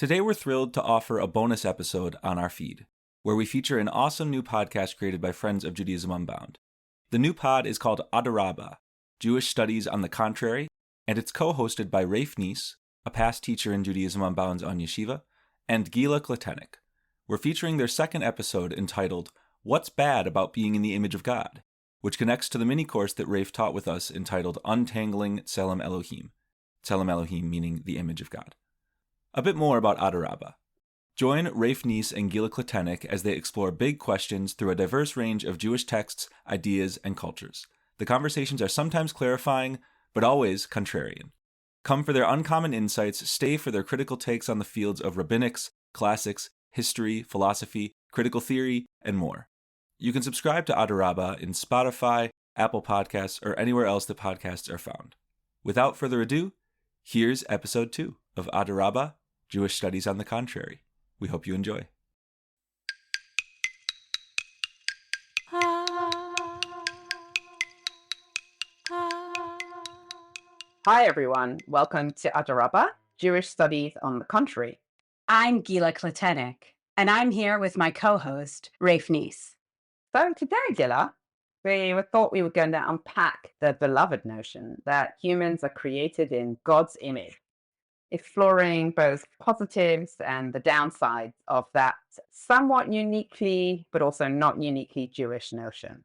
Today we're thrilled to offer a bonus episode on our feed, where we feature an awesome new podcast created by Friends of Judaism Unbound. The new pod is called Aderaba, Jewish Studies on the Contrary, and it's co-hosted by Rafe, Neis, a past teacher in Judaism Unbound's on Yeshiva, and Gilah, Kletenik. We're featuring their second episode entitled, What's Bad About Being in the Image of God?, which connects to the mini-course that Rafe taught with us entitled Untangling Tselem Elohim. Tselem Elohim meaning the image of God. A bit more about Aderaba. Join Rafe, Neis, and Gilah Kletenik as they explore big questions through a diverse range of Jewish texts, ideas, and cultures. The conversations are sometimes clarifying, but always contrarian. Come for their uncommon insights, stay for their critical takes on the fields of rabbinics, classics, history, philosophy, critical theory, and more. You can subscribe to Aderaba in Spotify, Apple Podcasts, or anywhere else that podcasts are found. Without further ado, here's episode 2 of Aderaba, Jewish Studies on the Contrary. We hope you enjoy. Hi everyone, welcome to Aderaba, Jewish Studies on the Contrary. I'm Gilah Kletenik, and I'm here with my co-host, Rafe, Neis. So today, Gilah, we thought we were going to unpack the beloved notion that humans are created in God's image, exploring both positives and the downsides of that somewhat uniquely, but also not uniquely Jewish notion.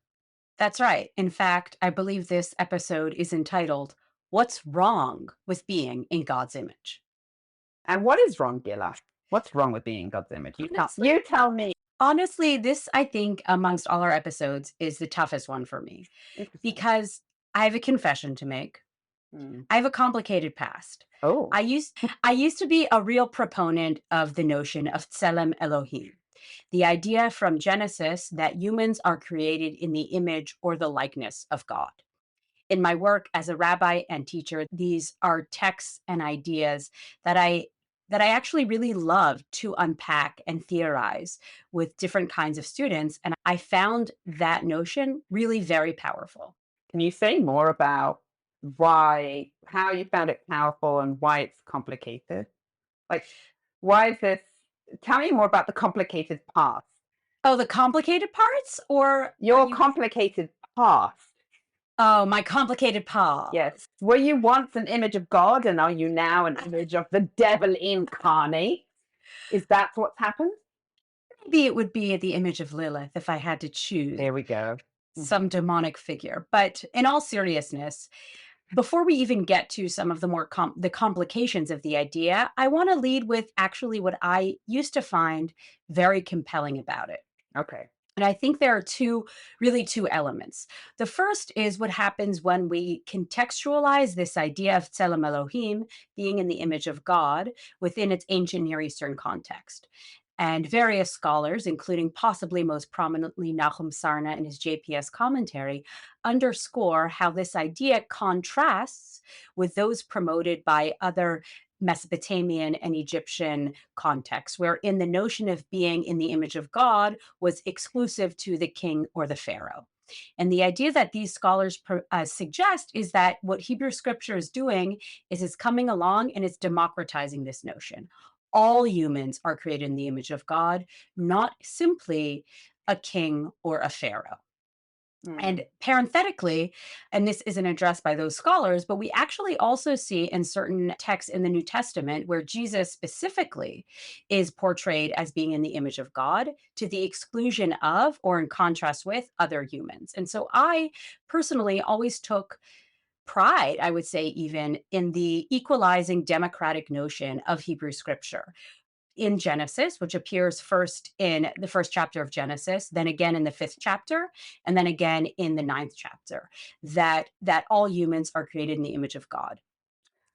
That's right. In fact, I believe this episode is entitled, What's Wrong with Being in God's Image? And what is wrong, Gilah? What's wrong with being in God's image? You tell me. Honestly, this, I think, amongst all our episodes, is the toughest one for me because I have a confession to make. I have a complicated past. Oh, I used to be a real proponent of the notion of Tselem Elohim, the idea from Genesis that humans are created in the image or the likeness of God. In my work as a rabbi and teacher, these are texts and ideas that I actually really love to unpack and theorize with different kinds of students. And I found that notion really very powerful. can you say more about how you found it powerful and why it's complicated? Like, why is this? Tell me more about the complicated past. Oh, the complicated parts or Your complicated past. Oh, my complicated past. Yes. Were you once an image of God and are you now an image of the devil incarnate? Is that what's happened? Maybe it would be the image of Lilith if I had to choose There we go. some demonic figure. But in all seriousness, before we even get to some of the more the complications of the idea, I want to lead with actually what I used to find very compelling about it. Okay. And I think there are two elements. The first is what happens when we contextualize this idea of Tselem Elohim, being in the image of God, within its ancient Near Eastern context. And various scholars, including possibly most prominently Nahum Sarna in his JPS commentary, underscore how this idea contrasts with those promoted by other Mesopotamian and Egyptian contexts, wherein the notion of being in the image of God was exclusive to the king or the pharaoh. And the idea that these scholars suggest is that what Hebrew scripture is doing is it's coming along and it's democratizing this notion. All humans are created in the image of God, not simply a king or a pharaoh. And parenthetically, and this isn't addressed by those scholars, but we actually also see in certain texts in the New Testament where Jesus specifically is portrayed as being in the image of God to the exclusion of or in contrast with other humans. And so I personally always took pride, I would say, even in the equalizing democratic notion of Hebrew scripture. In Genesis, which appears first in the first chapter of Genesis, then again in the 5th chapter, and then again in the 9th chapter, that all humans are created in the image of God.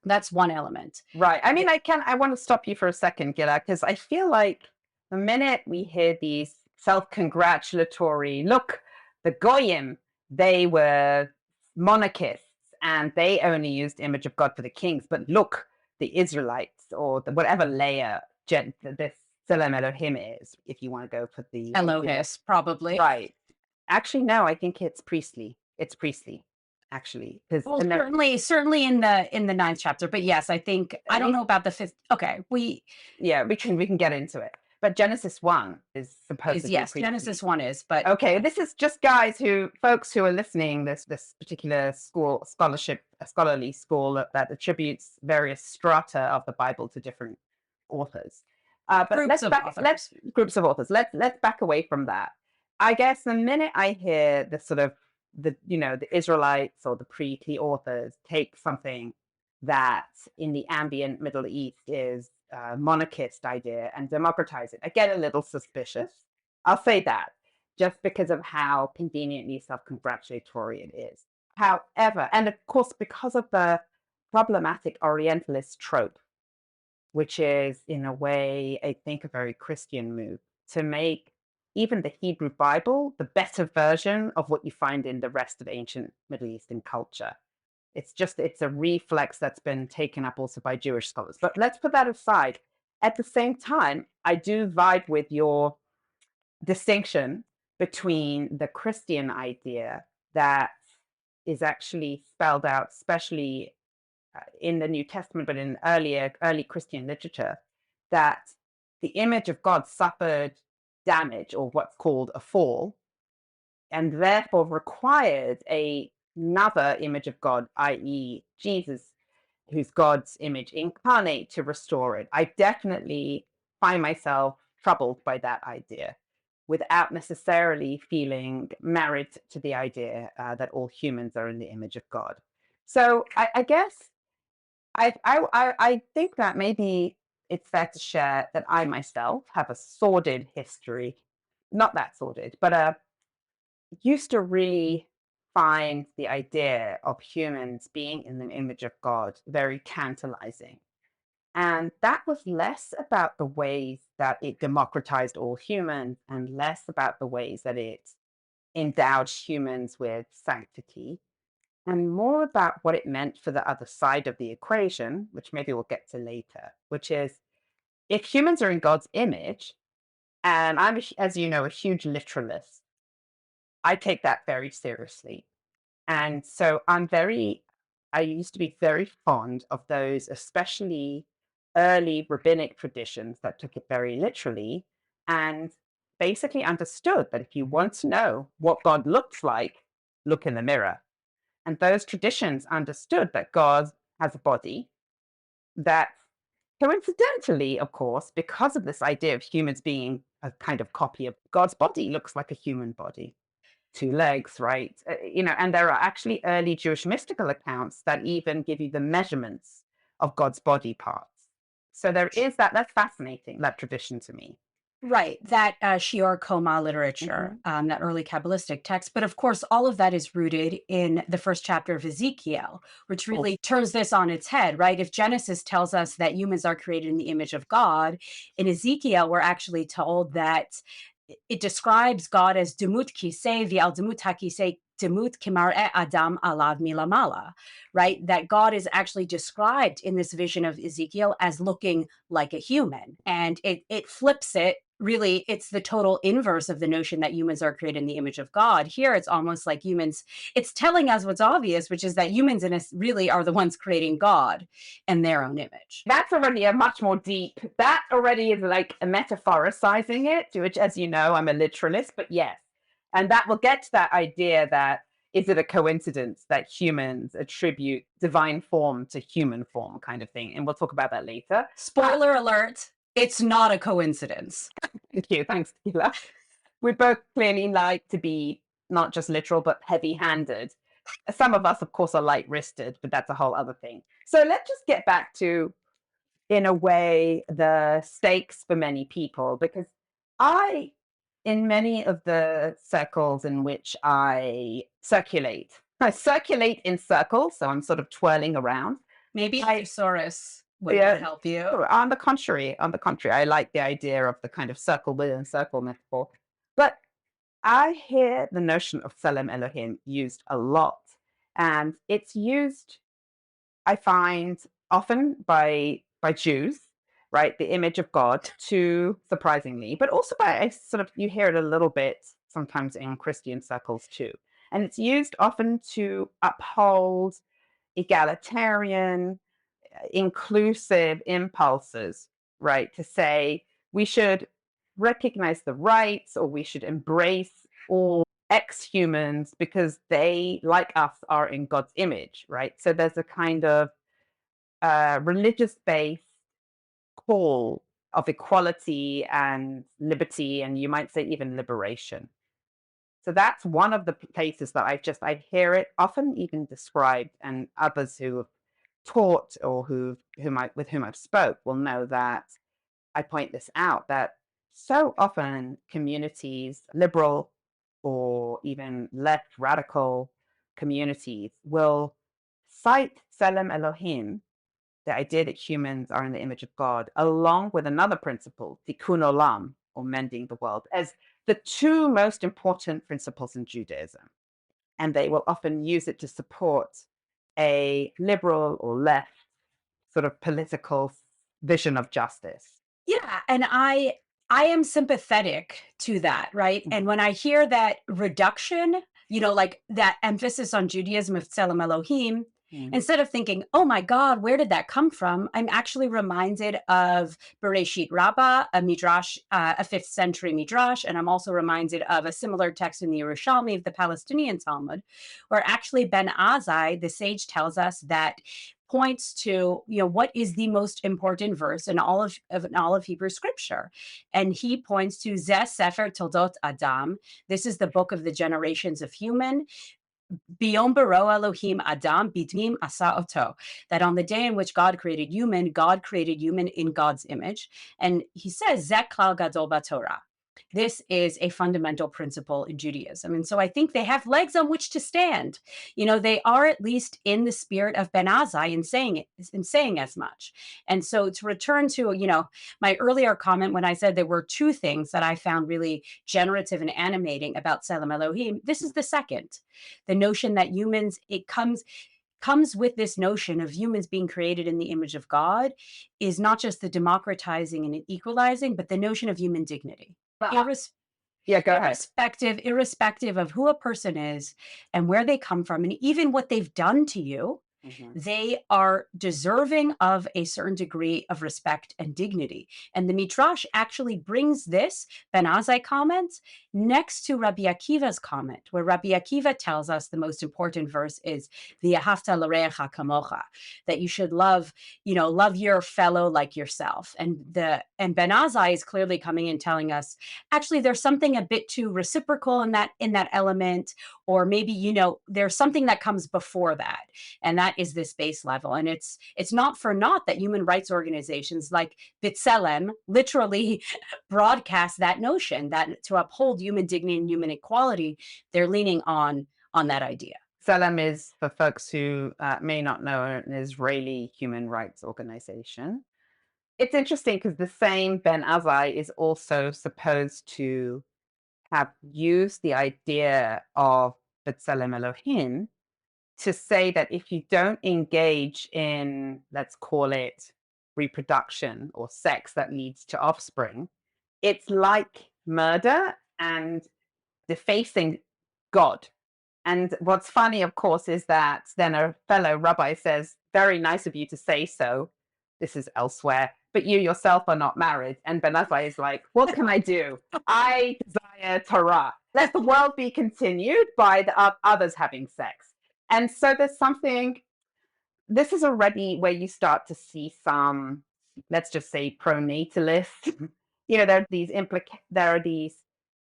That's one element. Right. I mean, I want to stop you for a second, Gilah, because I feel like the minute we hear these self-congratulatory, look, the Goyim, they were monarchists and they only used image of God for the kings, but look, the Israelites or whatever layer this Tselem Elohim is, if you want to go for the Elohis, probably. Right. Actually, no, I think it's priestly. It's priestly. actually. Because Well, certainly in the ninth chapter, but yes, I think I don't know about the fifth. Okay, we can get into it. But Genesis 1 is supposedly yes, Genesis 1 is, but okay, this is just folks who are listening, this particular scholarly school that attributes various strata of the Bible to different authors. But groups of authors. Let's back away from that. I guess the minute I hear the sort of the Israelites or the pre-Cle authors take something that in the ambient Middle East is a monarchist idea and democratize it, I get a little suspicious. I'll say that just because of how conveniently self-congratulatory it is. However, and of course, because of the problematic Orientalist trope, which is in a way, I think, a very Christian move to make even the Hebrew Bible the better version of what you find in the rest of ancient Middle Eastern culture. It's a reflex that's been taken up also by Jewish scholars. But let's put that aside. At the same time, I do vibe with your distinction between the Christian idea that is actually spelled out, especially in the New Testament, but in early Christian literature, that the image of God suffered damage or what's called a fall, and therefore required another image of God, i.e., Jesus, who's God's image incarnate, to restore it. I definitely find myself troubled by that idea without necessarily feeling married to the idea that all humans are in the image of God. So I guess I think that maybe it's fair to share that I myself have a sordid history, not that sordid, but used to really find the idea of humans being in the image of God very tantalizing. And that was less about the ways that it democratized all humans and less about the ways that it endowed humans with sanctity and more about what it meant for the other side of the equation, which maybe we'll get to later, which is if humans are in God's image, and I'm, as you know, a huge literalist, I take that very seriously. And so I used to be very fond of those, especially early rabbinic traditions that took it very literally and basically understood that if you want to know what God looks like, look in the mirror. And those traditions understood that God has a body that coincidentally, of course, because of this idea of humans being a kind of copy of God's body, looks like a human body. Two legs, right? And there are actually early Jewish mystical accounts that even give you the measurements of God's body parts. So there is that's fascinating, that tradition to me. Right, that Shior Koma literature, that early Kabbalistic text. But of course, all of that is rooted in the first chapter of Ezekiel, which really turns this on its head, right? If Genesis tells us that humans are created in the image of God, in Ezekiel, we're actually told that it describes God as Demut Kisei V'al Demut HaKisei Demut Kimar'e Adam Alav Milamala, right? That God is actually described in this vision of Ezekiel as looking like a human. And it flips it. Really, it's the total inverse of the notion that humans are created in the image of God. Here, it's almost like humans, it's telling us what's obvious, which is that humans really are the ones creating God in their own image. That's already a much more deep, that already is like a metaphoricizing it, which, as you know, I'm a literalist, but yes. And that will get to that idea that is it a coincidence that humans attribute divine form to human form kind of thing? And we'll talk about that later. Spoiler alert. It's not a coincidence. Thank you. Thanks, Gilah. We both clearly like to be not just literal, but heavy-handed. Some of us, of course, are light-wristed, but that's a whole other thing. So let's just get back to, in a way, the stakes for many people, because in many of the circles in which I circulate in circles, so I'm sort of twirling around. Maybe thesaurus would help you. On the contrary, I like the idea of the kind of circle within circle metaphor. But I hear the notion of Tselem Elohim used a lot. And it's used, I find, often by Jews, right? The image of God, too, surprisingly, but also by you hear it a little bit sometimes in Christian circles too. And it's used often to uphold egalitarian, inclusive impulses, right? To say we should recognize the rights or we should embrace all ex-humans because they, like us, are in God's image, right? So there's a kind of religious-based call of equality and liberty, and you might say even liberation. So that's one of the places that I hear it often even described, and others who have taught or with whom I've spoke will know that I point this out, that so often communities, liberal or even left radical communities, will cite Tselem Elohim, the idea that humans are in the image of God, along with another principle, tikkun olam, or mending the world, as the two most important principles in Judaism. And they will often use it to support a liberal or left sort of political vision of justice. Yeah, and I am sympathetic to that, right? And when I hear that reduction, like that emphasis on Judaism of Tselem Elohim, instead of thinking, oh my God, where did that come from? I'm actually reminded of Bereshit Rabbah, a midrash, a 5th century midrash, and I'm also reminded of a similar text in the Yerushalmi of the Palestinian Talmud, where actually Ben Azai, the sage, tells us that points to what is the most important verse in all of Hebrew scripture, and he points to Zeh Sefer Toldot Adam. This is the book of the generations of human. Biyom baro Elohim Adam bidnim asa oto. That on the day in which God created human in God's image, and he says Zeh klal gadol b'Torah. This is a fundamental principle in Judaism. And so I think they have legs on which to stand. They are at least in the spirit of Ben Azai in saying as much. And so to return to, my earlier comment when I said there were two things that I found really generative and animating about Tselem Elohim, this is the second. The notion that humans, it comes with this notion of humans being created in the image of God is not just the democratizing and equalizing, but the notion of human dignity. Yeah, go ahead. Irrespective of who a person is and where they come from, and even what they've done to you, they are deserving of a certain degree of respect and dignity. And the Midrash actually brings this Ben Azai comment next to Rabbi Akiva's comment, where Rabbi Akiva tells us the most important verse is V'ahavta l'reacha kamocha, that you should love your fellow like yourself. And Ben Azai is clearly coming in telling us, actually, there's something a bit too reciprocal in that element, or maybe, there's something that comes before that. And that is this base level. And it's not for naught that human rights organizations like B'Tselem literally broadcast that notion that to uphold human dignity and human equality, they're leaning on that idea. Tselem is, for folks who may not know, an Israeli human rights organization. It's interesting because the same Ben Azai is also supposed to have used the idea of B'Tselem Elohim to say that if you don't engage in, let's call it, reproduction or sex that leads to offspring, it's like murder and defacing God. And what's funny, of course, is that then a fellow rabbi says, very nice of you to say so. This is elsewhere, but you yourself are not married. And Ben Azai is like, what can I do? I desire Torah. Let the world be continued by the others having sex. And so there's something, this is already where you start to see some, let's just say, pronatalists. There are these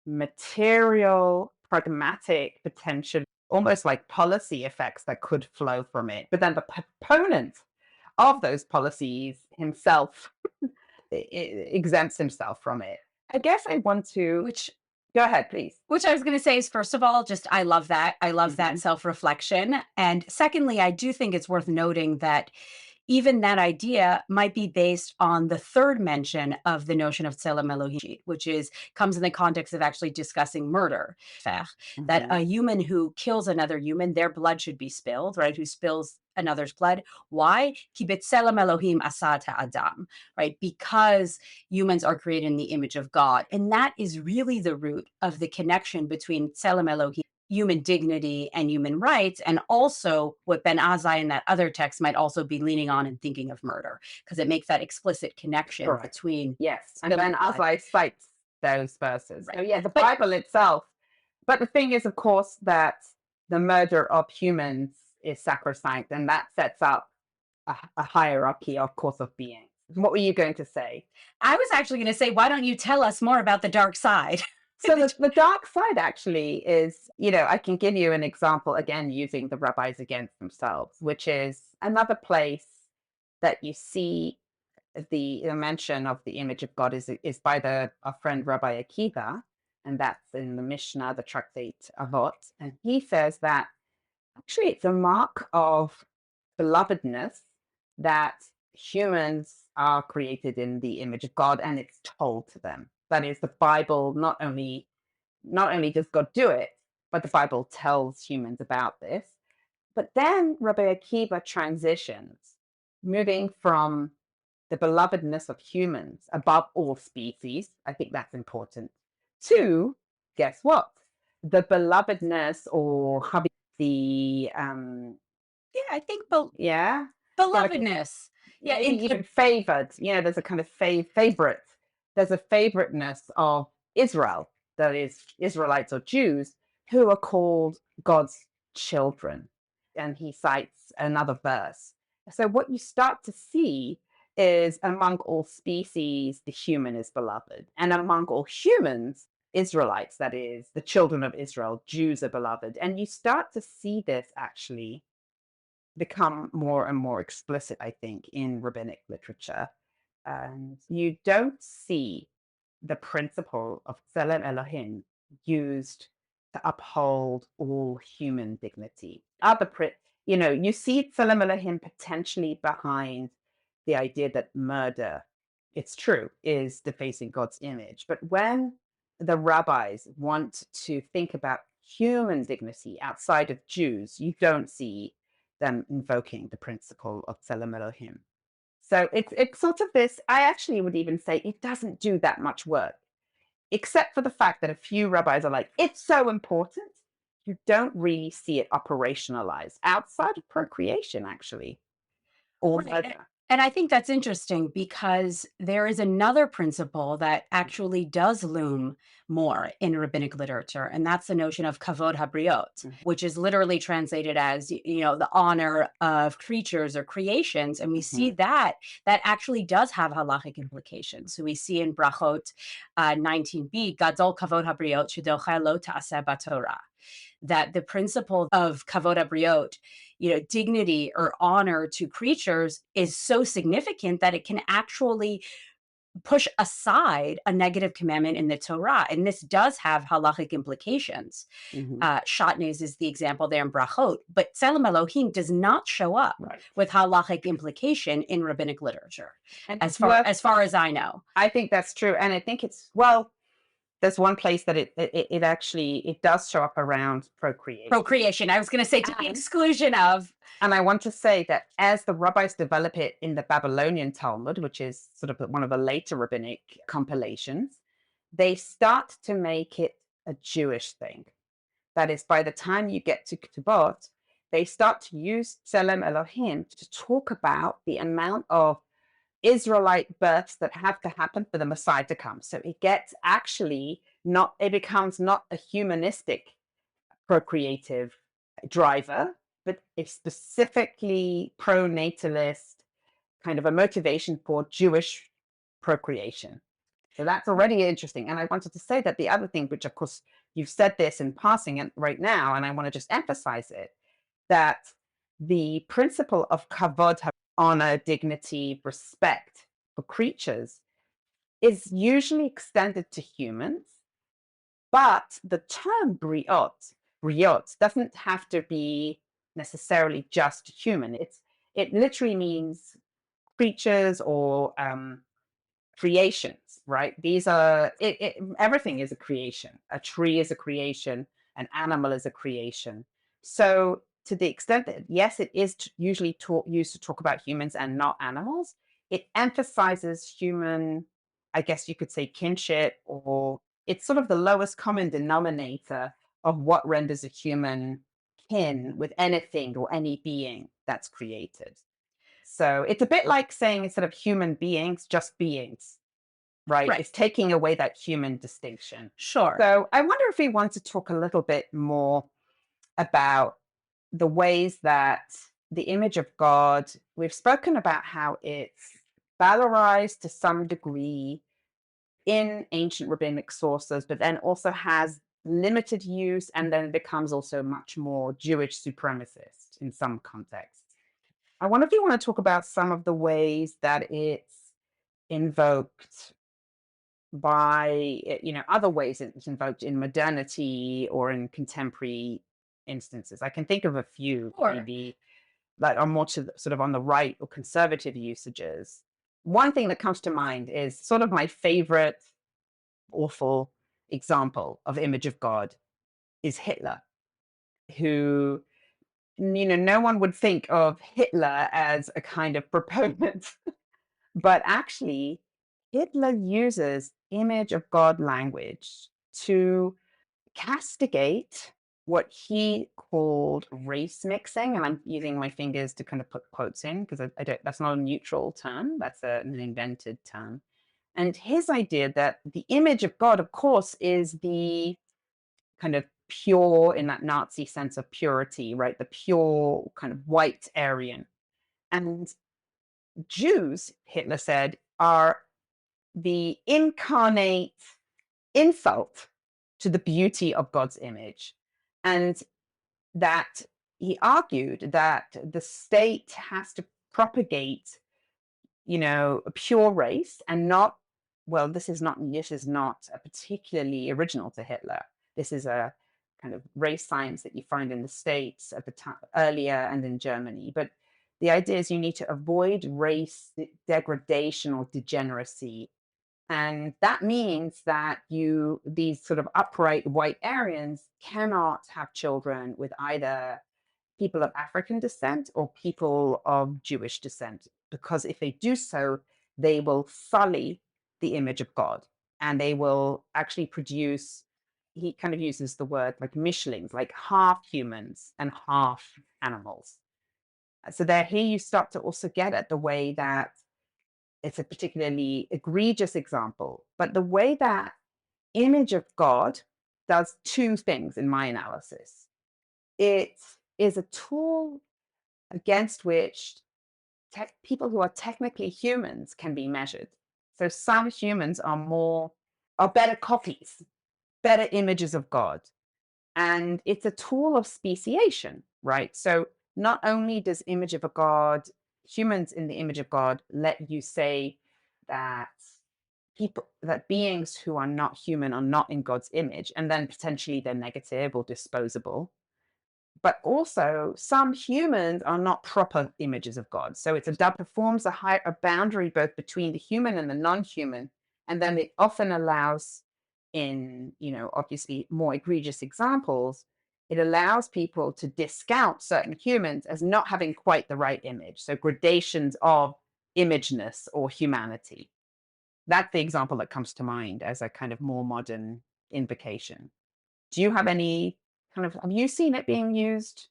material, pragmatic, potential, almost like policy effects that could flow from it. But then the proponent of those policies himself exempts himself from it. I guess I want to... Go ahead, please. Which I was going to say is, first of all, just I love that. I love that self-reflection. And secondly, I do think it's worth noting that even that idea might be based on the third mention of the notion of Tselem Elohim, which comes in the context of actually discussing murder. That a human who kills another human, their blood should be spilled, right? Who spills another's blood. Why? Ki b'Tselem Elohim asa Adam, right? Because humans are created in the image of God. And that is really the root of the connection between Tselem Elohim human dignity and human rights, and also what Ben Azai in that other text might also be leaning on and thinking of murder, because it makes that explicit connection Correct. between. Yes, and Ben Azai cites those verses. Right. So yeah, the Bible itself. But the thing is, of course, that the murder of humans is sacrosanct, and that sets up a hierarchy, of course, of beings. What were you going to say? I was actually going to say, why don't you tell us more about the dark side? So the dark side actually is, I can give you an example, again, using the rabbis against themselves, which is another place that you see the mention of the image of God is by our friend Rabbi Akiva, and that's in the Mishnah, the Tractate Avot. And he says that actually it's a mark of belovedness that humans are created in the image of God, and it's told to them. That is, the Bible not only does God do it, but the Bible tells humans about this. But then Rabbi Akiva transitions, moving from the belovedness of humans above all species. I think that's important. To, guess what? The belovedness, or the I think yeah, belovedness. Yeah, even favored. There's a kind of favorite. There's a favoriteness of Israel, that is, Israelites or Jews, who are called God's children. And he cites another verse. So what you start to see is, among all species, the human is beloved. And among all humans, Israelites, that is, the children of Israel, Jews, are beloved. And you start to see this actually become more and more explicit, I think, in rabbinic literature. And you don't see the principle of Tselem Elohim used to uphold all human dignity. You see Tselem Elohim potentially behind the idea that murder, it's true, is defacing God's image. But when the rabbis want to think about human dignity outside of Jews, you don't see them invoking the principle of Tselem Elohim. So it's sort of this, I actually would even say it doesn't do that much work, except for the fact that a few rabbis are like, it's so important. You don't really see it operationalized outside of procreation, actually, or murder. And I think that's interesting, because there is another principle that actually does loom more in rabbinic literature, and that's the notion of kavod habriot, which is literally translated as, the honor of creatures or creations. And we see that actually does have halachic implications. So we see in Brachot 19b, Gadol kavod habriot shedocha lo ta'aseh b'Torah, that the principle of kavod habriot, dignity or honor to creatures, is so significant that it can actually push aside a negative commandment in the Torah. And this does have halachic implications. Shatnez is the example there in Brachot, but Tselem Elohim does not show up with halachic implication in rabbinic literature, and as far as I know. I think that's true. And I think there's one place that it actually does show up around procreation. I was going to say, to the exclusion of. And I want to say that as the rabbis develop it in the Babylonian Talmud, which is sort of one of the later rabbinic compilations, they start to make it a Jewish thing. That is, by the time you get to Ketubot, they start to use Tselem Elohim to talk about the amount of Israelite births that have to happen for the Messiah to come. So it becomes not a humanistic procreative driver, but a specifically pro-natalist kind of a motivation for Jewish procreation. So that's already interesting. And I wanted to say that the other thing, which of course you've said this in passing right now, and I want to just emphasize it, that the principle of kavod, honor, dignity, respect for creatures is usually extended to humans, but the term briot doesn't have to be necessarily just human. It literally means creatures or creations, right? These are everything is a creation. A tree is a creation. An animal is a creation. So to the extent that, yes, it is usually used to talk about humans and not animals, it emphasizes human, I guess you could say, kinship, or it's sort of the lowest common denominator of what renders a human kin with anything or any being that's created. So it's a bit like saying instead of human beings, just beings, right? Right. It's taking away that human distinction. Sure. So I wonder if we want to talk a little bit more about the ways that the image of God, we've spoken about how it's valorized to some degree in ancient rabbinic sources, but then also has limited use and then becomes also much more Jewish supremacist in some contexts. I wonder if you want to talk about some of the ways that it's invoked by, other ways it's invoked in modernity or in contemporary instances. I can think of a few, Sure. maybe that are more to sort of on the right or conservative usages. One thing that comes to mind is sort of my favorite awful example of image of God is Hitler, who, no one would think of Hitler as a kind of proponent, but actually, Hitler uses image of God language to castigate what he called race mixing. And I'm using my fingers to kind of put quotes in because I don't, that's not a neutral term, that's an invented term. And his idea that the image of God, of course, is the kind of pure, in that Nazi sense of purity, right? The pure kind of white Aryan. And Jews, Hitler said, are the incarnate insult to the beauty of God's image. And that he argued that the state has to propagate, a pure race and not, well, this is not a particularly original to Hitler. This is a kind of race science that you find in the States at the time earlier and in Germany. But the idea is you need to avoid race degradation or degeneracy. And that means that these sort of upright white Aryans cannot have children with either people of African descent or people of Jewish descent, because if they do so, they will sully the image of God and they will actually produce, he kind of uses the word like mishlings, like half humans and half animals. So here you start to also get at the way that it's a particularly egregious example, but the way that image of God does two things in my analysis. It is a tool against which people who are technically humans can be measured. So some humans are better copies, better images of God. And it's a tool of speciation, right? So not only does image of a God, humans in the image of God let you say that beings who are not human are not in God's image, and then potentially they're negative or disposable. But also, some humans are not proper images of God. So that performs a boundary both between the human and the non-human, and then it often allows, in obviously more egregious examples, it allows people to discount certain humans as not having quite the right image. So gradations of imageness or humanity. That's the example that comes to mind as a kind of more modern invocation. Do you have any have you seen it being used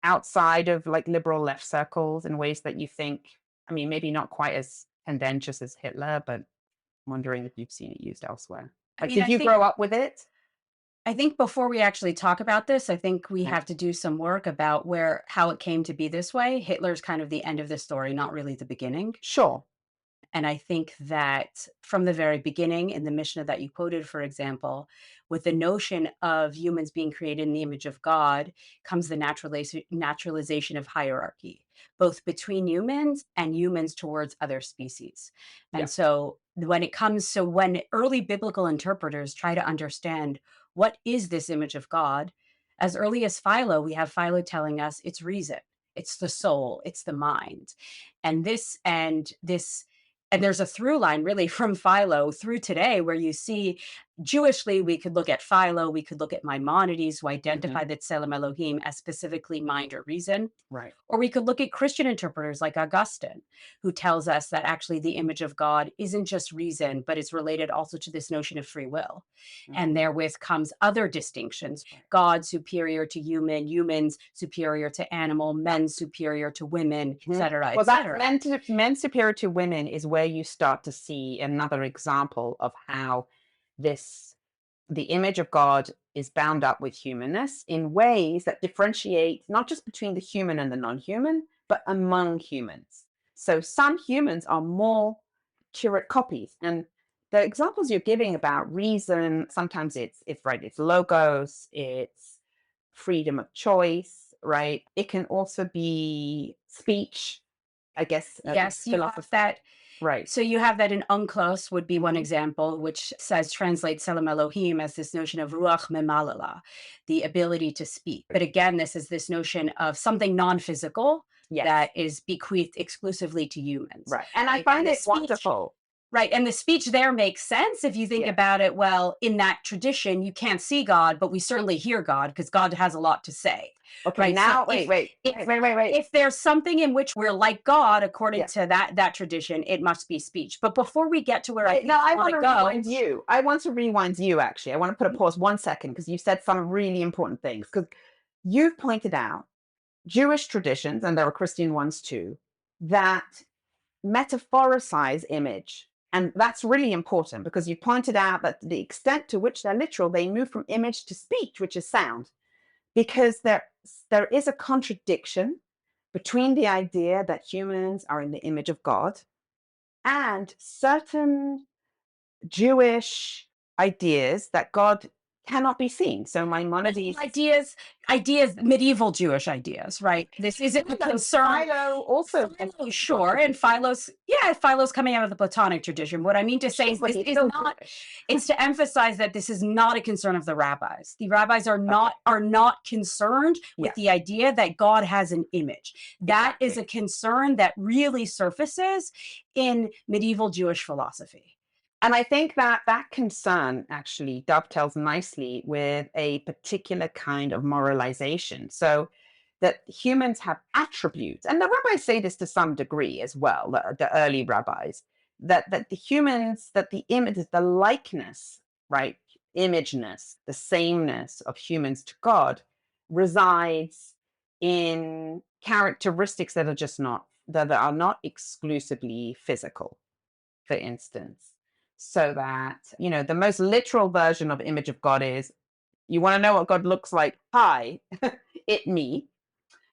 outside of like liberal left circles in ways that you think, I mean, maybe not quite as tendentious as Hitler, but I'm wondering if you've seen it used elsewhere? I Like, mean, did you grow up with it? I think before we actually talk about this, I think we Yeah. have to do some work about how it came to be this way. Hitler's kind of the end of the story, not really the beginning. Sure. And I think that from the very beginning, in the Mishnah that you quoted, for example, with the notion of humans being created in the image of God, comes the naturalization of hierarchy, both between humans and humans towards other species. Yeah. And so when early biblical interpreters try to understand what is this image of God, as early as Philo, we have Philo telling us it's reason, it's the soul, it's the mind. And this and there's a through line really from Philo through today where you see Jewishly, we could look at Philo, we could look at Maimonides, who identify the Tselem Elohim as specifically mind or reason. Right. Or we could look at Christian interpreters like Augustine, who tells us that actually the image of God isn't just reason, but it's related also to this notion of free will. And therewith comes other distinctions: God superior to human, humans superior to animal, men superior to women, etc. Well, that men superior to women is where you start to see another example of how the image of God is bound up with humanness in ways that differentiate not just between the human and the non-human, but among humans. So some humans are more accurate copies. And the examples you're giving about reason, sometimes it's logos, it's freedom of choice, right? It can also be speech, I guess. Yes, you have that. Right. So you have that in Unclos would be one example, which translates Tselem Elohim as this notion of ruach memalala, the ability to speak. But again, this is this notion of something non-physical that is bequeathed exclusively to humans. Right. And I find it wonderful. Right. And the speech there makes sense if you think about it. Well, in that tradition, you can't see God, but we certainly hear God because God has a lot to say. Okay, right? Now, so wait. If there's something in which we're like God, according to that tradition, it must be speech. But before we get to where I want to rewind you. I want to rewind you, actually. I want to put a pause 1 second because you said some really important things. Because you've pointed out Jewish traditions, and there are Christian ones too, that metaphoricize image. And that's really important because you pointed out that the extent to which they're literal, they move from image to speech, which is sound. Because there is a contradiction between the idea that humans are in the image of God and certain Jewish ideas that God cannot be seen. So Maimonides ideas, medieval Jewish ideas, right? This isn't a concern. Philo also, sure, and Philo's coming out of the Platonic tradition. What I mean to say is this is not. It's to emphasize that this is not a concern of the rabbis. The rabbis are not concerned with the idea that God has an image. That is a concern that really surfaces in medieval Jewish philosophy. And I think that concern actually dovetails nicely with a particular kind of moralization. So that humans have attributes, and the rabbis say this to some degree as well, the early rabbis, that the humans, that the image, the likeness, right, imageness, the sameness of humans to God resides in characteristics that are not exclusively physical, for instance. So that, the most literal version of image of God is, you want to know what God looks like? Hi, it me.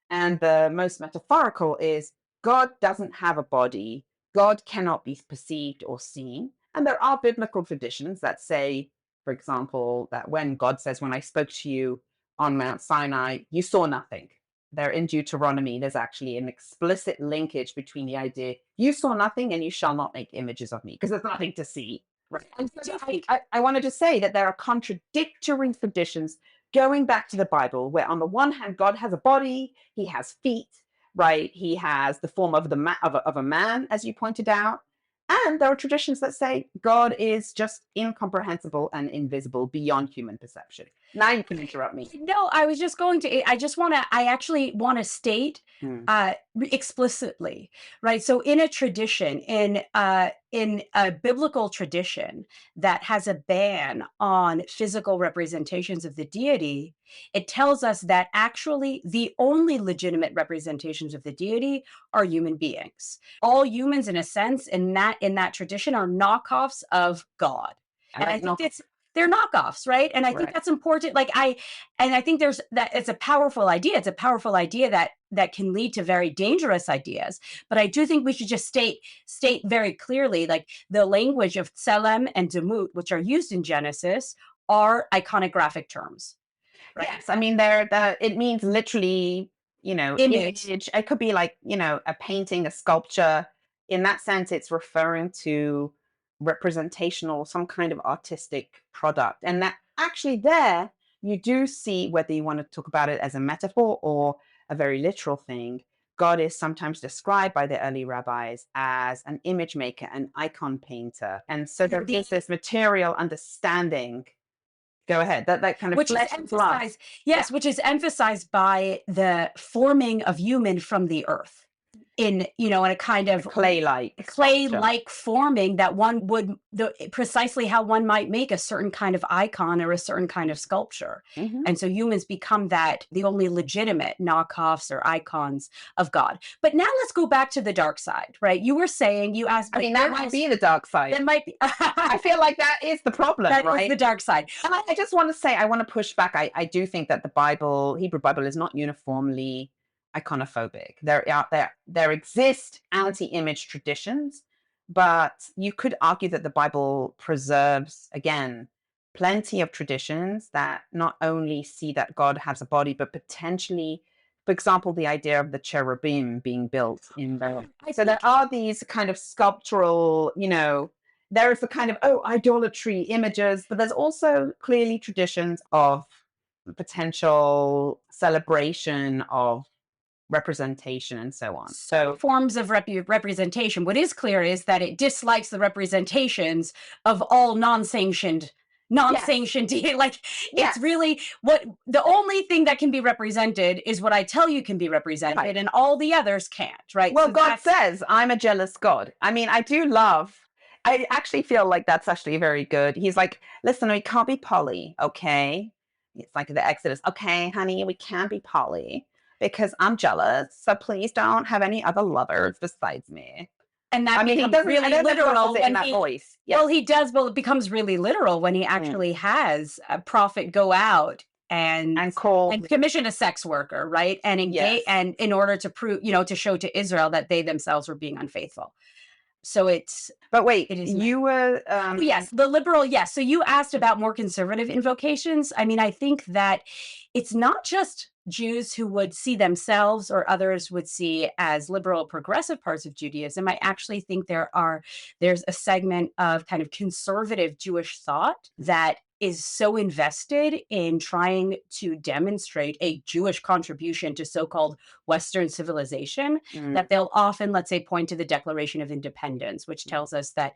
And the most metaphorical is, God doesn't have a body. God cannot be perceived or seen. And there are biblical traditions that say, for example, that when God says, when I spoke to you on Mount Sinai, you saw nothing. There in Deuteronomy, there's actually an explicit linkage between the idea, you saw nothing and you shall not make images of me, because there's nothing to see. Right. And so I wanted to say that there are contradictory traditions going back to the Bible, where on the one hand, God has a body, he has feet, right? He has the form of a man, as you pointed out. And there are traditions that say God is just incomprehensible and invisible beyond human perception. Now you can interrupt me. No, I actually want to state explicitly, right? So in a tradition, in a biblical tradition that has a ban on physical representations of the deity, it tells us that actually the only legitimate representations of the deity are human beings. All humans, in a sense, in that tradition, are knockoffs of God. And I think they're knockoffs, right? And I think that's important. I think it's a powerful idea. It's a powerful idea that can lead to very dangerous ideas. But I do think we should just state very clearly, like, the language of tselem and demut, which are used in Genesis, are iconographic terms. Right? Yes, I mean, it means literally, image. It could be like, a painting, a sculpture. In that sense, it's referring to representational, some kind of artistic product. And that actually there, you do see, whether you want to talk about it as a metaphor or a very literal thing, God is sometimes described by the early rabbis as an image maker, an icon painter. And so there is this material understanding. Go ahead. That kind of which is flesh and blood. emphasized, yes, which is emphasized by the forming of human from the earth in, in a kind of clay-like forming that one would, precisely how one might make a certain kind of icon or a certain kind of sculpture. And so humans become the only legitimate knockoffs or icons of God. But now let's go back to the dark side, right? You were saying, you asked, I mean, that might be the dark side. That might be. I feel like that is the problem, that right? is the dark side. And I just want to say, I want to push back. I do think that the Bible, Hebrew Bible, is not uniformly iconophobic. There exist anti-image traditions, but you could argue that the Bible preserves, again, plenty of traditions that not only see that God has a body, but potentially, for example, the idea of the cherubim being built in the. So there are these kind of sculptural, there is the kind of, idolatry images, but there's also clearly traditions of potential celebration of representation and so on. So forms of representation. What is clear is that it dislikes the representations of all non-sanctioned like it's really what the only thing that can be represented is what I tell you can be represented, and all the others can't, right? Well, so God says, I'm a jealous God. I mean, I actually feel like that's actually very good. He's like, listen, we can't be poly, okay? It's like the Exodus. Okay, honey, we can't be poly because I'm jealous. So please don't have any other lovers besides me. And that becomes really literal in that voice. Well, he does. Well, it becomes really literal when he actually has a prophet go out and commission a sex worker, right? And engage, and in order to prove, to show to Israel that they themselves were being unfaithful. So it's. But wait, you were. Yes, the liberal. Yes. So you asked about more conservative invocations. I mean, I think that it's not just Jews who would see themselves or others would see as liberal progressive parts of Judaism. I actually think there's a segment of kind of conservative Jewish thought that is so invested in trying to demonstrate a Jewish contribution to so-called Western civilization that they'll often, let's say, point to the Declaration of Independence, which tells us that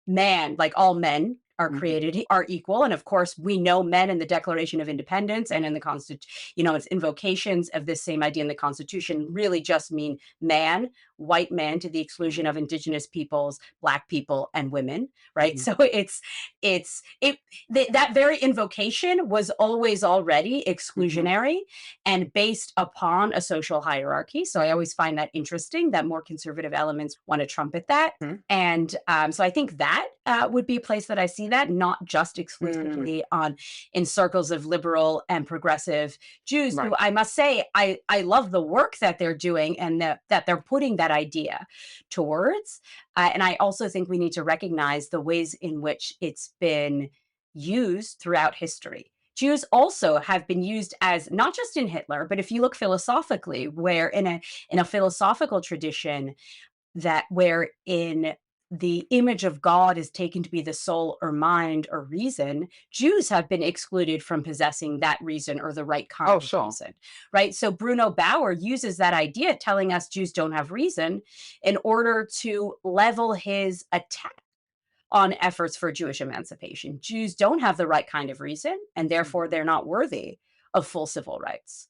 man, like all men, are created, are equal. And of course, we know men in the Declaration of Independence and in the Constitution, its invocations of this same idea in the Constitution really just mean man, white man, to the exclusion of indigenous peoples, Black people, and women, right? So that very invocation was always already exclusionary and based upon a social hierarchy. So I always find that interesting that more conservative elements want to trumpet that. And so I think that would be a place that I see that, not just exclusively in circles of liberal and progressive Jews, who I must say, I love the work that they're doing and that they're putting that idea towards. And I also think we need to recognize the ways in which it's been used throughout history. Jews also have been used as, not just in Hitler, but if you look philosophically, where in a philosophical tradition wherein the image of God is taken to be the soul or mind or reason, Jews have been excluded from possessing that reason or the right kind of reason, right? So Bruno Bauer uses that idea, telling us Jews don't have reason, in order to level his attack on efforts for Jewish emancipation. Jews don't have the right kind of reason, and therefore they're not worthy of full civil rights.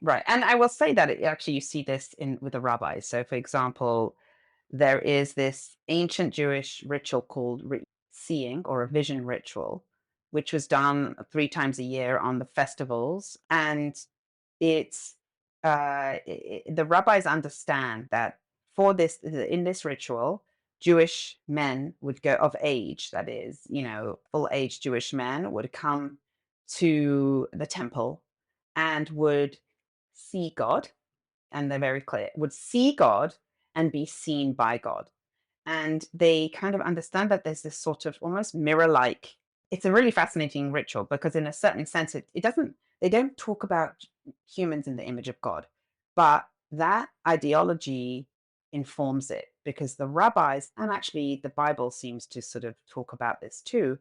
Right. And I will say that actually you see this with the rabbis. So, for example, there is this ancient Jewish ritual called seeing, or a vision ritual, which was done 3 times a year on the festivals. And it's the rabbis understand that in this ritual, Jewish men would go of age, that is, full age Jewish men would come to the temple and would see God. And they're very clear, would see God and be seen by God. And they kind of understand that there's this sort of almost mirror-like. It's a really fascinating ritual because in a certain sense, they don't talk about humans in the image of God, but that ideology informs it, because the rabbis, and actually the Bible seems to sort of talk about this too,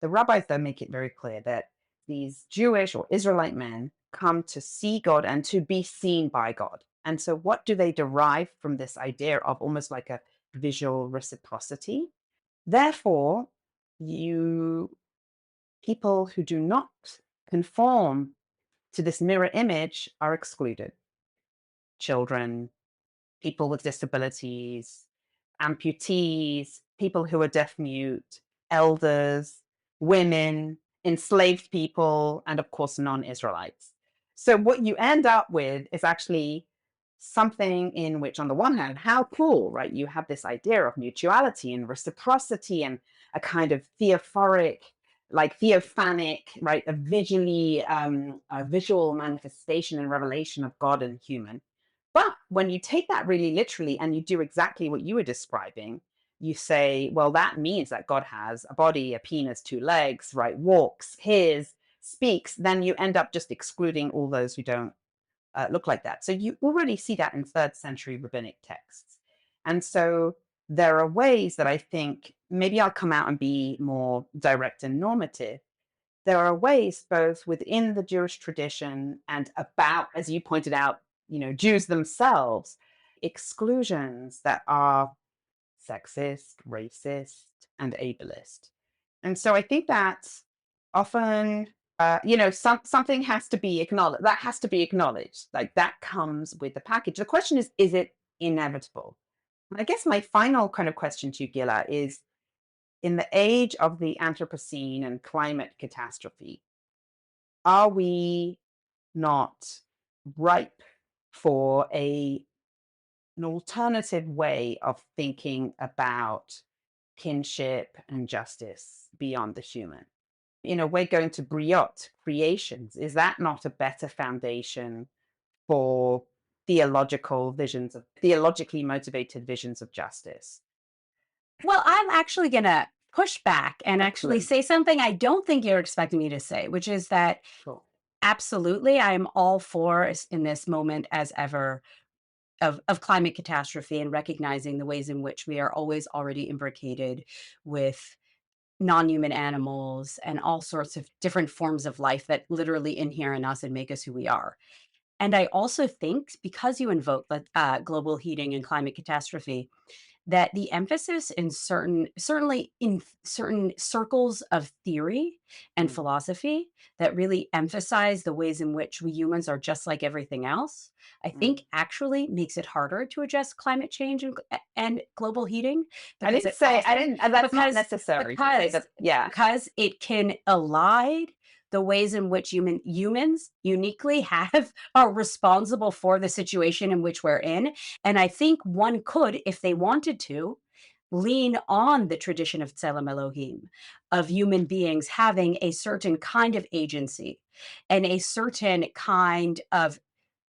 the rabbis, though, make it very clear that these Jewish or Israelite men come to see God and to be seen by God. And so what do they derive from this idea of almost like a visual reciprocity? Therefore, people who do not conform to this mirror image are excluded. Children, people with disabilities, amputees, people who are deaf mute, elders, women, enslaved people, and of course, non-Israelites. So what you end up with is actually something in which, on the one hand, how cool, right? You have this idea of mutuality and reciprocity and a kind of theophoric, like theophanic, right? A visual manifestation and revelation of God and human. But when you take that really literally and you do exactly what you were describing, you say, well, that means that God has a body, a penis, two legs, right? Walks, hears, speaks. Then you end up just excluding all those who don't look like that. So you already see that in 3rd century rabbinic texts. And so there are ways that I think, maybe I'll come out and be more direct and normative. There are ways both within the Jewish tradition and about, as you pointed out, Jews themselves, exclusions that are sexist, racist, and ableist. And so I think that often, something has to be acknowledged. That has to be acknowledged. Like that comes with the package. The question is it inevitable? And I guess my final kind of question to you, Gilah, is in the age of the Anthropocene and climate catastrophe, are we not ripe for an alternative way of thinking about kinship and justice beyond the human? We're going to Briot, creations. Is that not a better foundation for theologically motivated visions of justice? Well, I'm actually going to push back and actually Excellent. say something I don't think you're expecting me to say, which is that Cool. absolutely I am all for, in this moment as ever, of climate catastrophe and recognizing the ways in which we are always already imbricated with non-human animals and all sorts of different forms of life that literally inhere in us and make us who we are. And I also think, because you invoke global heating and climate catastrophe, that the emphasis in certainly in certain circles of theory and Mm. philosophy that really emphasize the ways in which we humans are just like everything else, I think actually makes it harder to address climate change and global heating. I Because didn't it say, I also didn't, that's not because necessary to say that. Yeah. because it can elide the ways in which humans uniquely are responsible for the situation in which we're in. And I think one could, if they wanted to, lean on the tradition of Tselem Elohim, of human beings having a certain kind of agency and a certain kind of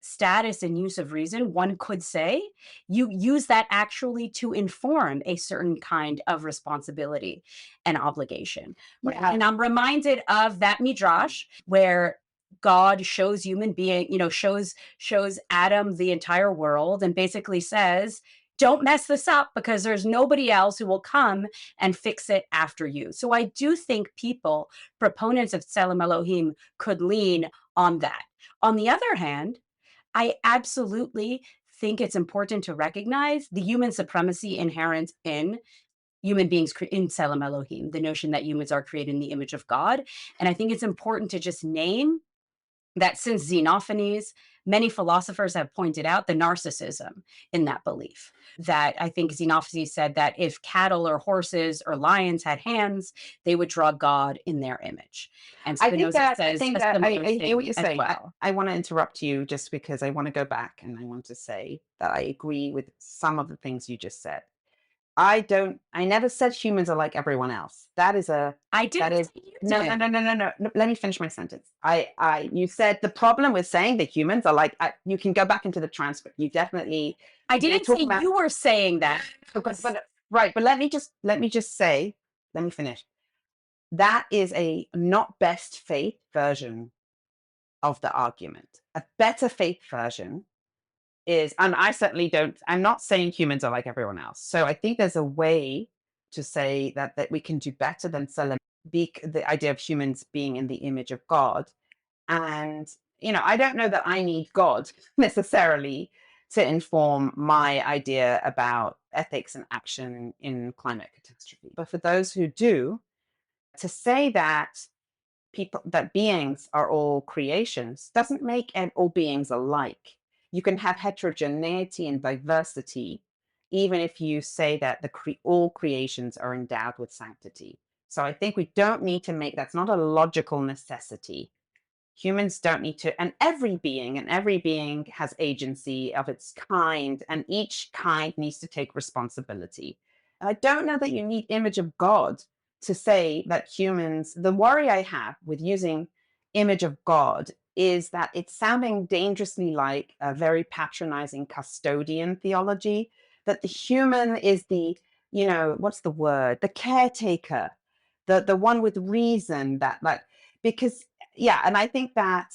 status and use of reason. One could say you use that actually to inform a certain kind of responsibility and obligation. Right? Yeah. And I'm reminded of that midrash where God shows shows Adam the entire world and basically says, don't mess this up because there's nobody else who will come and fix it after you. So I do think people, proponents of Tselem Elohim, could lean on that. On the other hand, I absolutely think it's important to recognize the human supremacy inherent in human beings in Tselem Elohim, the notion that humans are created in the image of God. And I think it's important to just name that since Xenophanes, many philosophers have pointed out the narcissism in that belief. That I think Xenophanes said that if cattle or horses or lions had hands, they would draw God in their image. And Spinoza says a similar I hear what thing you're as saying. well. I want to interrupt you just because I want to go back and I want to say that I agree with some of the things you just said. I never said humans are like everyone else. That is I did. no. Let me finish my sentence. You said the problem with saying that humans are like, you can go back into the transcript. You definitely, I didn't say you were saying that. Right. But let me just say, let me finish. That is a not best faith version of the argument. A better faith version is, and I certainly don't, I'm not saying humans are like everyone else. So I think there's a way to say that we can do better than the idea of humans being in the image of God. And, I don't know that I need God necessarily to inform my idea about ethics and action in climate catastrophe. But for those who do, to say that beings are all creations doesn't make all beings alike. You can have heterogeneity and diversity, even if you say that all creations are endowed with sanctity. So I think we don't need to make, that's not a logical necessity. Humans don't need to, and every being has agency of its kind, and each kind needs to take responsibility. I don't know that you need image of God to say that humans, the worry I have with using image of God is that it's sounding dangerously like a very patronizing custodian theology, that the human is the, what's the word? The caretaker, the one with reason because, yeah, and I think that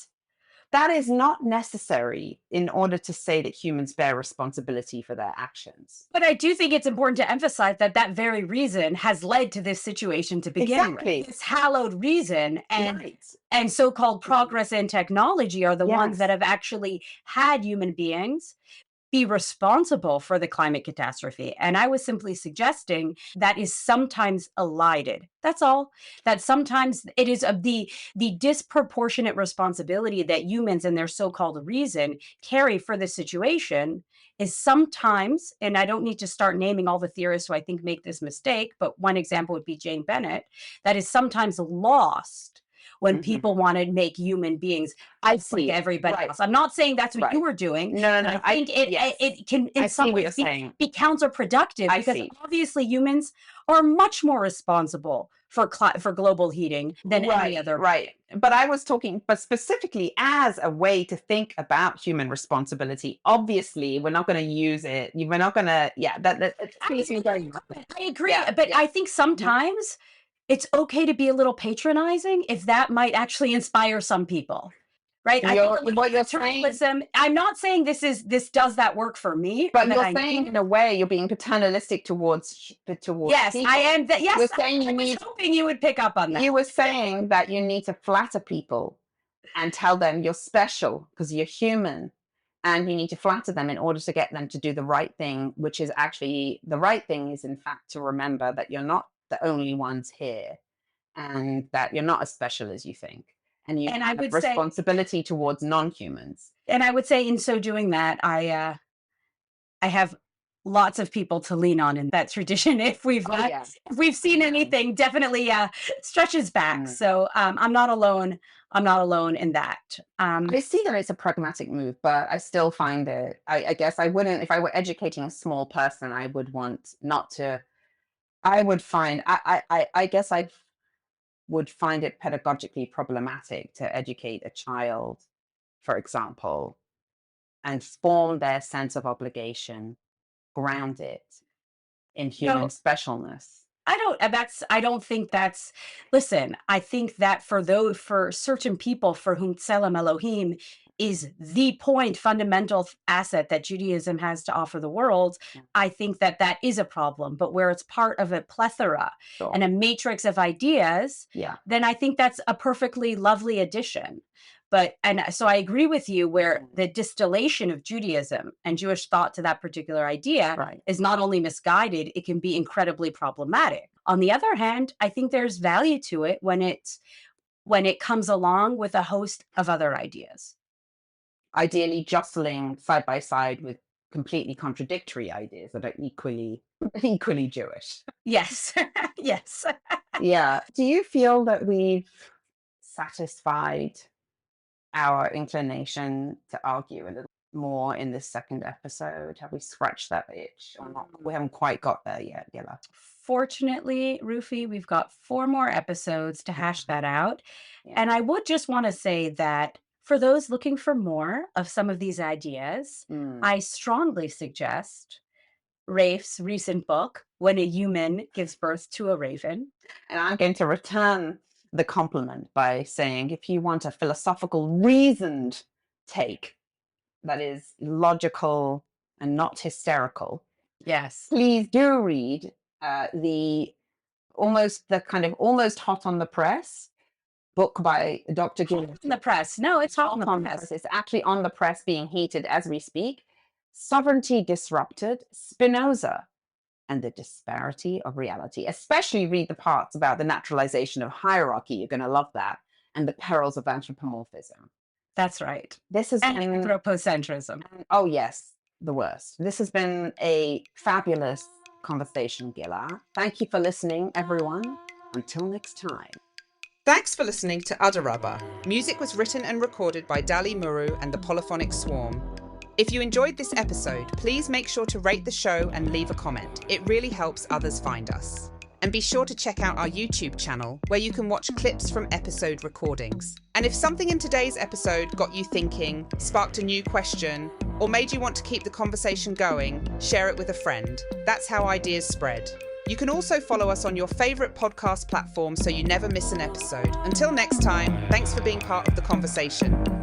is not necessary in order to say that humans bear responsibility for their actions. But I do think it's important to emphasize that very reason has led to this situation to begin with. This hallowed reason and so-called progress and technology are the ones that have actually had human beings be responsible for the climate catastrophe. And I was simply suggesting that is sometimes elided. That's all. That sometimes it is of the disproportionate responsibility that humans and their so-called reason carry for the situation is sometimes, and I don't need to start naming all the theorists who I think make this mistake, but one example would be Jane Bennett, that is sometimes lost when people want to make human beings like everybody else. I'm not saying that's what you were doing. No. I think it can in some ways be counterproductive because obviously humans are much more responsible for global heating than any other. Right. But I was talking, but specifically as a way to think about human responsibility. Obviously, we're not going to use it. We're not going to, I agree. But I think sometimes it's okay to be a little patronizing if that might actually inspire some people, right? What you're saying, I'm not saying this does that work for me, but you're saying in a way you're being paternalistic towards yes, people. I am. Yes, you're saying I was hoping you would pick up on that. You were saying that you need to flatter people and tell them you're special because you're human, and you need to flatter them in order to get them to do the right thing, which is actually the right thing is in fact to remember that you're not the only ones here and that you're not as special as you think. And you have responsibility towards non-humans. And I would say in so doing that, I have lots of people to lean on in that tradition. If we've seen anything, definitely stretches back. So I'm not alone. I'm not alone in that. I see that it's a pragmatic move, but I still find it, I guess I wouldn't, if I were educating a small person, I would want not to, I would find, I guess I would find it pedagogically problematic to educate a child, for example, and form their sense of obligation, ground it in human specialness. I don't think that's, listen, I think that for certain people for whom Tselem Elohim is the fundamental asset that Judaism has to offer the world, I think that is a problem. But where it's part of a plethora and a matrix of ideas, then I think that's a perfectly lovely addition. So I agree with you where the distillation of Judaism and Jewish thought to that particular idea is not only misguided, it can be incredibly problematic. On the other hand, I think there's value to it when it comes along with a host of other ideas. Ideally jostling side by side with completely contradictory ideas that are equally Jewish. Yes. Yes. Yeah. Do you feel that we've satisfied our inclination to argue a little more in this second episode? Have we scratched that itch or not? We haven't quite got there yet, Gilah. Fortunately, Rufy, we've got 4 more episodes to hash that out. And I would just want to say that for those looking for more of some of these ideas, I strongly suggest Rafe's recent book, When a Human Gives Birth to a Raven. And I'm going to return the compliment by saying, if you want a philosophical, reasoned take that is logical and not hysterical, please do read the almost hot on the press book by Dr. Gilah. On the press? No, it's hot on the press. It's actually on the press, being heated as we speak. sovereignty disrupted, Spinoza, and the disparity of reality. Especially read the parts about the naturalization of hierarchy. You're going to love that. And the perils of anthropomorphism. That's right. This has And been anthropocentrism. Oh yes, the worst. This has been a fabulous conversation, Gilah. Thank you for listening, everyone. Until next time. Thanks for listening to Aderaba. Music was written and recorded by Dali Muru and the Polyphonic Swarm. If you enjoyed this episode, please make sure to rate the show and leave a comment. It really helps others find us. And be sure to check out our YouTube channel, where you can watch clips from episode recordings. And if something in today's episode got you thinking, sparked a new question, or made you want to keep the conversation going, share it with a friend. That's how ideas spread. You can also follow us on your favourite podcast platform so you never miss an episode. Until next time, thanks for being part of the conversation.